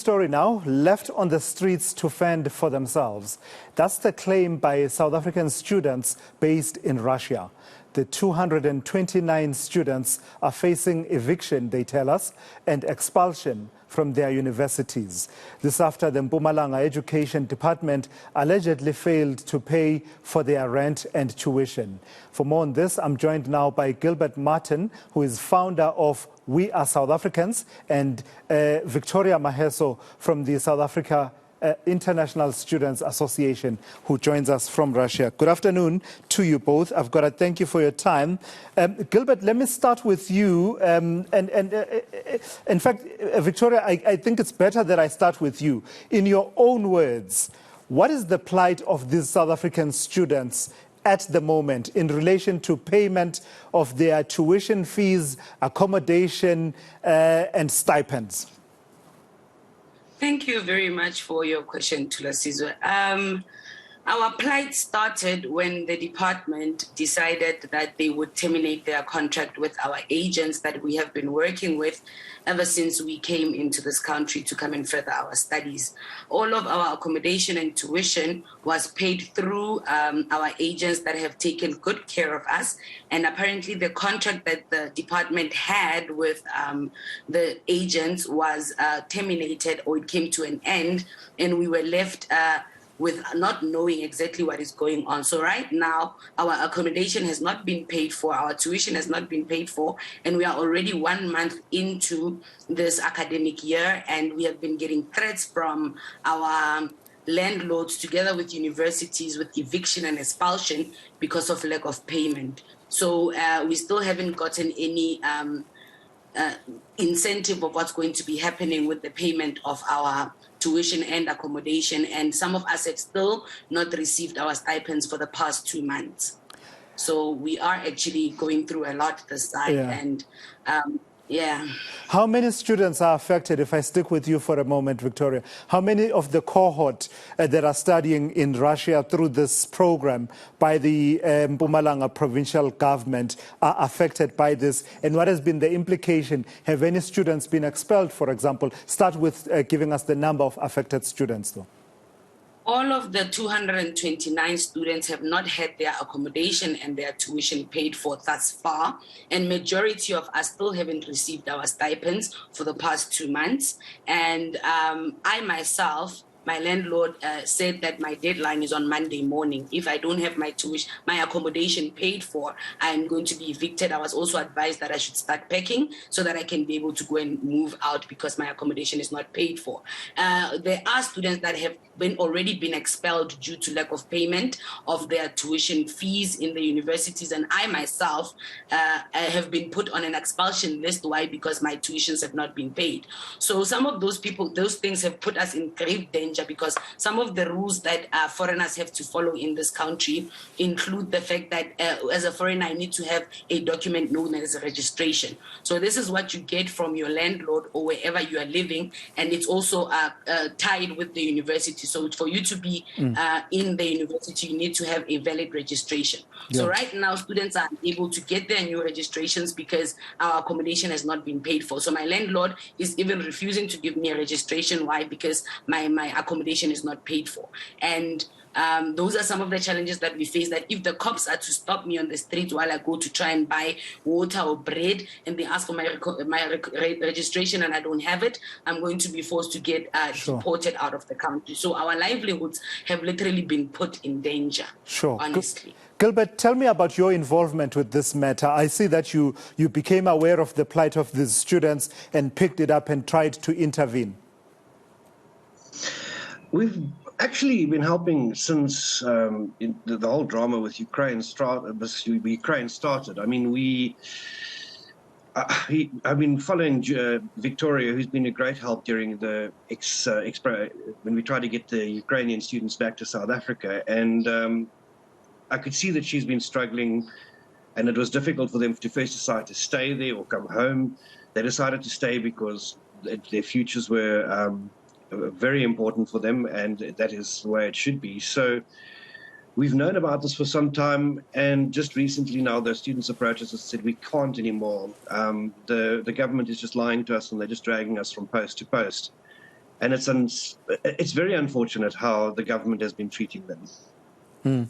Story now, left on the streets to fend for themselves. That's the claim by South African students based in Russia. The 229 students are facing eviction, they tell us, and expulsion from their universities. This after the Mpumalanga Education Department allegedly failed to pay for their rent and tuition. For more on this, I'm joined now by Gilbert Martin, who is founder of We Are South Africans, and Victoria Maheso from the South Africa International Students Association, who joins us from Russia. Good afternoon to you both. I've got to thank you for your time. Gilbert, let me start with you. In fact, Victoria, I think it's better that I start with you. In your own words, what is the plight of these South African students at the moment in relation to payment of their tuition fees, accommodation, and stipends? Thank you very much for your question, Tulasizwe. Our plight started when the department decided that they would terminate their contract with our agents that we have been working with ever since we came into this country to come and further our studies. All of our accommodation and tuition was paid through our agents that have taken good care of us. And apparently the contract that the department had with the agents was terminated, or it came to an end, and we were left with not knowing exactly what is going on. So right now, our accommodation has not been paid for, our tuition has not been paid for, and we are already 1 month into this academic year, and we have been getting threats from our landlords together with universities with eviction and expulsion because of lack of payment. So we still haven't gotten any incentive of what's going to be happening with the payment of our tuition and accommodation, and some of us have still not received our stipends for the past 2 months. So we are actually going through a lot this side, and yeah. How many students are affected, if I stick with you for a moment, Victoria? How many of the cohort that are studying in Russia through this program by the Mpumalanga provincial government are affected by this? And what has been the implication? Have any students been expelled, for example? Start with giving us the number of affected students, though. All of the 229 students have not had their accommodation and their tuition paid for thus far, and majority of us still haven't received our stipends for the past 2 months. And I myself, my landlord said that my deadline is on Monday morning. If I don't have my tuition, my accommodation paid for, I'm going to be evicted. I was also advised that I should start packing so that I can be able to go and move out because my accommodation is not paid for. There are students that have already been expelled due to lack of payment of their tuition fees in the universities, and I myself have been put on an expulsion list. Why? Because my tuitions have not been paid. So some of those people, those things have put us in grave danger, because some of the rules that foreigners have to follow in this country include the fact that as a foreigner, I need to have a document known as a registration. So this is what you get from your landlord or wherever you are living, and it's also tied with the university. So for you to be in the university, you need to have a valid registration. So right now, students are unable to get their new registrations because our accommodation has not been paid for. So my landlord is even refusing to give me a registration. Why? Because my accommodation is not paid for. And those are some of the challenges that we face, that if the cops are to stop me on the street while I go to try and buy water or bread, and they ask for my registration and I don't have it, I'm going to be forced to get deported out of the country. So our livelihoods have literally been put in danger, honestly. Gilbert, tell me about your involvement with this matter. I see that you became aware of the plight of these students and picked it up and tried to intervene. We've actually been helping since the whole drama with Ukraine started. I mean, I've been following Victoria, who's been a great help during the when we tried to get the Ukrainian students back to South Africa. And I could see that she's been struggling, and it was difficult for them to first decide to stay there or come home. They decided to stay because their futures were very important for them, and that is the way it should be. So we've known about this for some time, and just recently now the students approached us and said we can't anymore. The government is just lying to us, and they're just dragging us from post to post. And it's very unfortunate how the government has been treating them.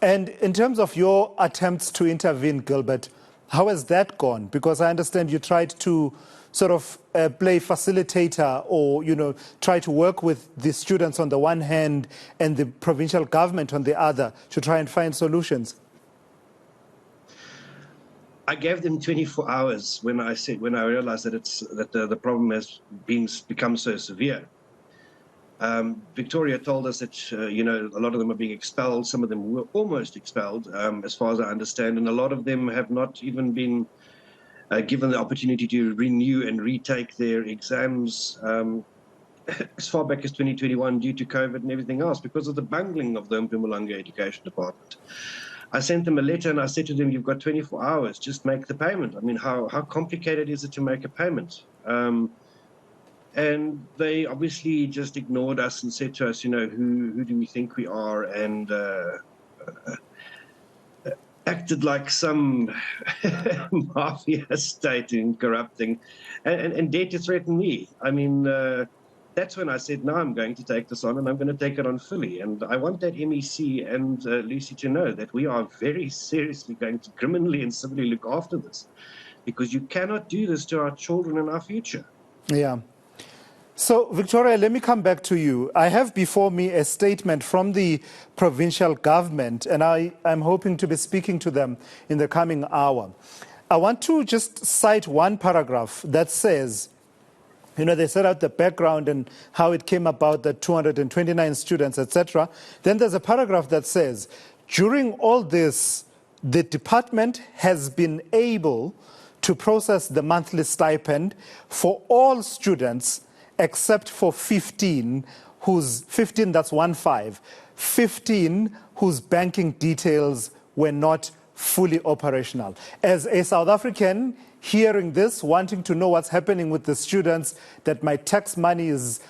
And in terms of your attempts to intervene, Gilbert, how has that gone? Because I understand you tried to sort of play facilitator or, try to work with the students on the one hand and the provincial government on the other to try and find solutions. I gave them 24 hours when I realized that the problem has become so severe. Victoria told us that a lot of them are being expelled. Some of them were almost expelled, as far as I understand, and a lot of them have not even been given the opportunity to renew and retake their exams as far back as 2021 due to COVID and everything else because of the bungling of the Mpumalanga Education Department. I sent them a letter and I said to them, you've got 24 hours, just make the payment. I mean, how complicated is it to make a payment? And they obviously just ignored us and said to us, who do we think we are? And acted like some mafia state in corrupting and dared to threaten me. I mean, that's when I said, no, I'm going to take this on and I'm going to take it on fully. And I want that MEC and Lucy to know that we are very seriously going to criminally and civilly look after this because you cannot do this to our children and our future. Yeah. So, Victoria, let me come back to you. I have before me a statement from the provincial government, and I'm hoping to be speaking to them in the coming hour. I want to just cite one paragraph that says, they set out the background and how it came about, that 229 students, etc. Then there's a paragraph that says, during all this, the department has been able to process the monthly stipend for all students except for 15, that's 15 whose banking details were not fully operational. As a South African hearing this, wanting to know what's happening with the students that my tax money is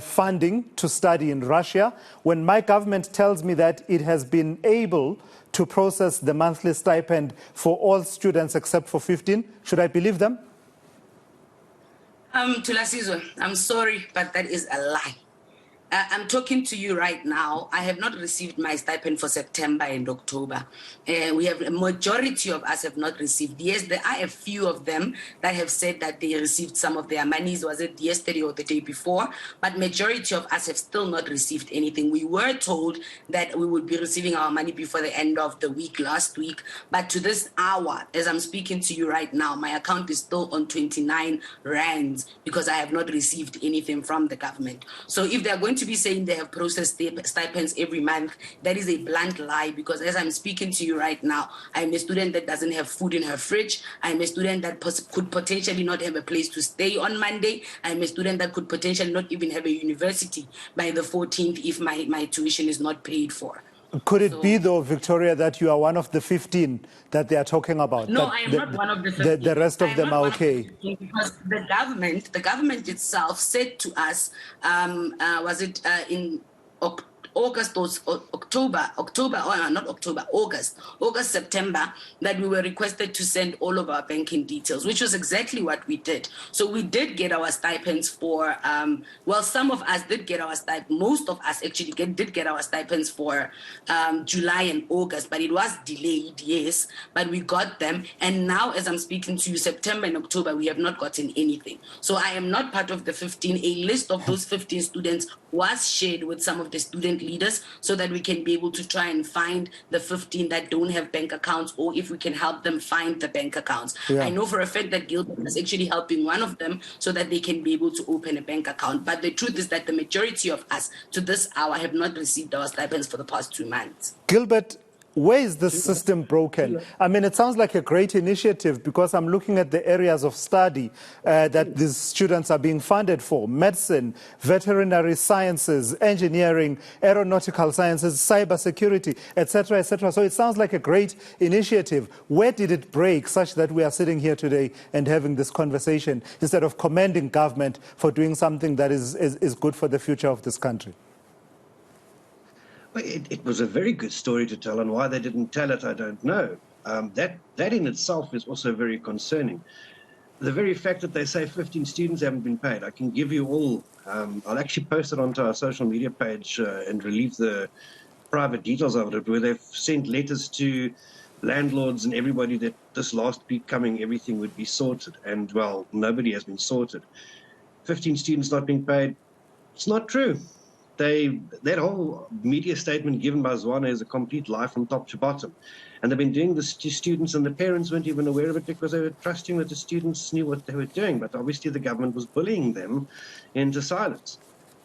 funding to study in Russia, when my government tells me that it has been able to process the monthly stipend for all students except for 15, should I believe them? Tulasizwe, I'm sorry, but that is a lie. I'm talking to you right now. I have not received my stipend for September and October. We have a majority of us have not received. Yes, there are a few of them that have said that they received some of their monies. Was it yesterday or the day before? But majority of us have still not received anything. We were told that we would be receiving our money before the end of the week last week. But to this hour, as I'm speaking to you right now, my account is still on 29 rands because I have not received anything from the government. So if they're going to be saying they have processed stipends every month, that is a blunt lie because as I'm speaking to you right now, I'm a student that doesn't have food in her fridge. I'm a student that could potentially not have a place to stay on Monday. I'm a student that could potentially not even have a university by the 14th if my tuition is not paid for. Could it be, though, Victoria, that you are one of the 15 that they are talking about? No, I am not one of the 15. The rest of them are okay. Because the government itself said to us, was it in August or August, September, that we were requested to send all of our banking details, which was exactly what we did. So we did get our stipends for, some of us did get our stipend. Most of us actually did get our stipends for July and August, but it was delayed, yes, but we got them. And now, as I'm speaking to you, September and October, we have not gotten anything. So I am not part of the 15. A list of those 15 students was shared with some of the student leaders so that we can be able to try and find the 15 that don't have bank accounts, or if we can help them find the bank accounts. Yeah. I know for a fact that Gilbert is actually helping one of them so that they can be able to open a bank account. But the truth is that the majority of us to this hour have not received our stipends for the past 2 months. Gilbert, where is the system broken? I mean, it sounds like a great initiative because I'm looking at the areas of study that these students are being funded for: medicine, veterinary sciences, engineering, aeronautical sciences, cybersecurity, etc., etc. So it sounds like a great initiative. Where did it break such that we are sitting here today and having this conversation instead of commending government for doing something that is good for the future of this country? Well, it was a very good story to tell, and why they didn't tell it, I don't know. That in itself is also very concerning. The very fact that they say 15 students haven't been paid, I can give you all I'll actually post it onto our social media page and relieve the private details of it, where they've sent letters to landlords and everybody that this last week coming, everything would be sorted. And, well, nobody has been sorted. 15 students not being paid, it's not true. That whole media statement given by Zwana is a complete lie from top to bottom. And they've been doing this to students, and the parents weren't even aware of it because they were trusting that the students knew what they were doing. But obviously the government was bullying them into silence.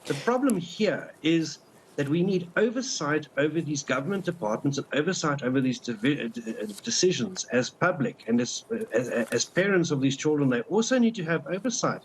The problem here is that we need oversight over these government departments and oversight over these decisions as public and as parents of these children. They also need to have oversight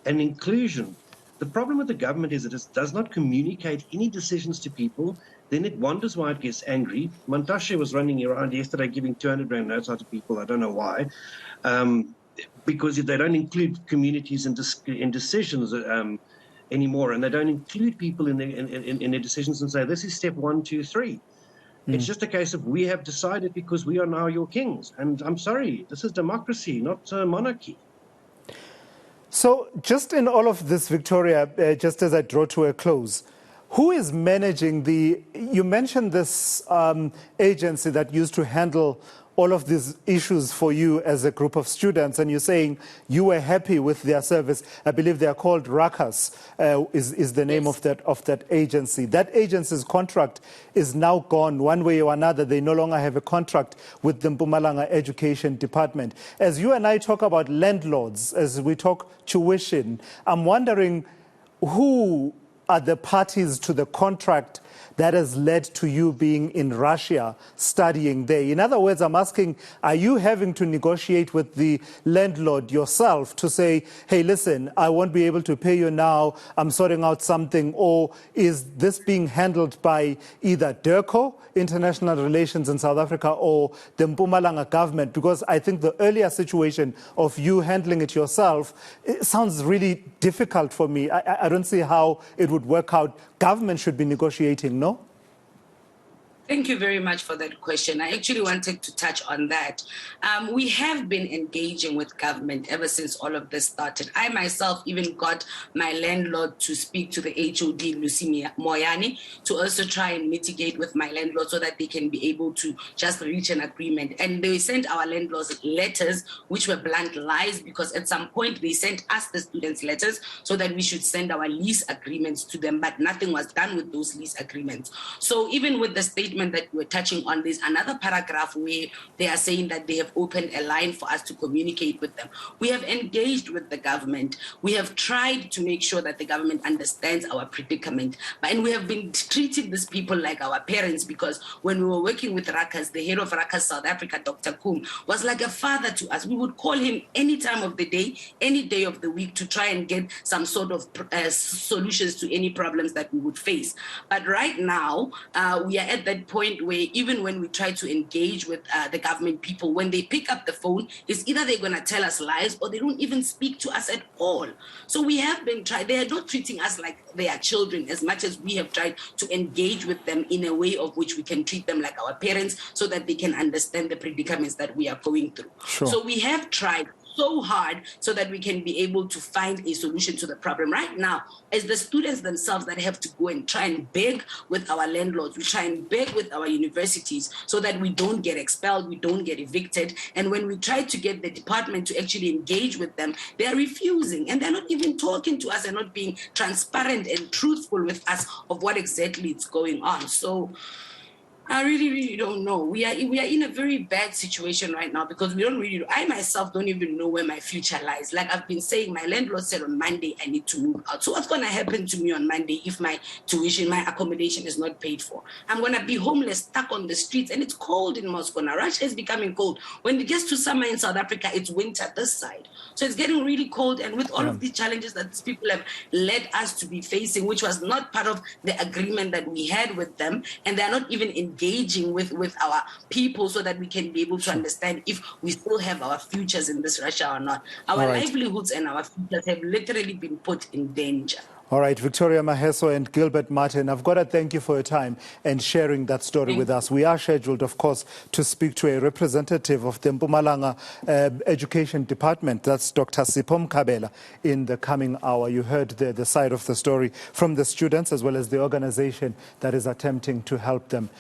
and inclusion. The problem with the government is that it does not communicate any decisions to people. Then it wonders why it gets angry. Mantashe was running around yesterday giving 200 rand notes out to people. I don't know why. Because they don't include communities in decisions anymore, and they don't include people in their decisions and say, this is step 1, 2, 3. It's just a case of we have decided because we are now your kings. And I'm sorry, this is democracy, not monarchy. So just in all of this, Victoria, just as I draw to a close, who is managing you mentioned this agency that used to handle all of these issues for you as a group of students, and you're saying you were happy with their service. I believe they are called Rakas, is the name of that agency. That agency's contract is now gone one way or another. They no longer have a contract with the Mpumalanga Education Department. As you and I talk about landlords, as we talk tuition, I'm wondering who are the parties to the contract that has led to you being in Russia studying there? In other words, I'm asking, are you having to negotiate with the landlord yourself to say, hey, listen, I won't be able to pay you now, I'm sorting out something, or is this being handled by either DIRCO, International Relations in South Africa, or the Mpumalanga government? Because I think the earlier situation of you handling it yourself, it sounds really difficult for me. I don't see how it would work out. Government should be negotiating, no? Thank you very much for that question. I actually wanted to touch on that. We have been engaging with government ever since all of this started. I myself even got my landlord to speak to the HOD, Lucy Moyani, to also try and mitigate with my landlord so that they can be able to just reach an agreement. And they sent our landlords letters, which were blunt lies, because at some point they sent us, the students, letters so that we should send our lease agreements to them, but nothing was done with those lease agreements. So even with the statement that we're touching on, there's another paragraph where they are saying that they have opened a line for us to communicate with them. We have engaged with the government. We have tried to make sure that the government understands our predicament. And we have been treating these people like our parents, because when we were working with Rakas, the head of Rakas South Africa, Dr. Kum, was like a father to us. We would call him any time of the day, any day of the week, to try and get some sort of solutions to any problems that we would face. But right now, we are at that point where even when we try to engage with the government people, when they pick up the phone, it's either they're going to tell us lies or they don't even speak to us at all. So we have been trying. They are not treating us like they are children as much as we have tried to engage with them in a way of which we can treat them like our parents so that they can understand the predicaments that we are going through. Sure. So we have tried so hard so that we can be able to find a solution to the problem. Right now, it's the students themselves that have to go and try and beg with our landlords. We try and beg with our universities so that we don't get expelled, we don't get evicted. And when we try to get the department to actually engage with them, they're refusing. And they're not even talking to us and not being transparent and truthful with us of what exactly is going on. So I really, really don't know. We are in a very bad situation right now because we don't really. I myself don't even know where my future lies. Like I've been saying, my landlord said on Monday I need to move out. So what's going to happen to me on Monday if my tuition, my accommodation is not paid for? I'm going to be homeless, stuck on the streets, and it's cold in Moscow now. Russia is becoming cold. When it gets to summer in South Africa, it's winter this side. So it's getting really cold, and with all of these challenges that these people have led us to be facing, which was not part of the agreement that we had with them, and they're not even engaging with our people so that we can be able to understand if we still have our futures in this Russia or not. Our livelihoods and our futures have literally been put in danger. All right, Victoria Maheso and Gilbert Martin, I've got to thank you for your time and sharing that story with us. We are scheduled, of course, to speak to a representative of the Mpumalanga Education Department. That's Dr. Sipho Mkhabela in the coming hour. You heard the side of the story from the students as well as the organization that is attempting to help them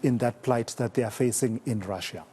in that plight that they are facing in Russia.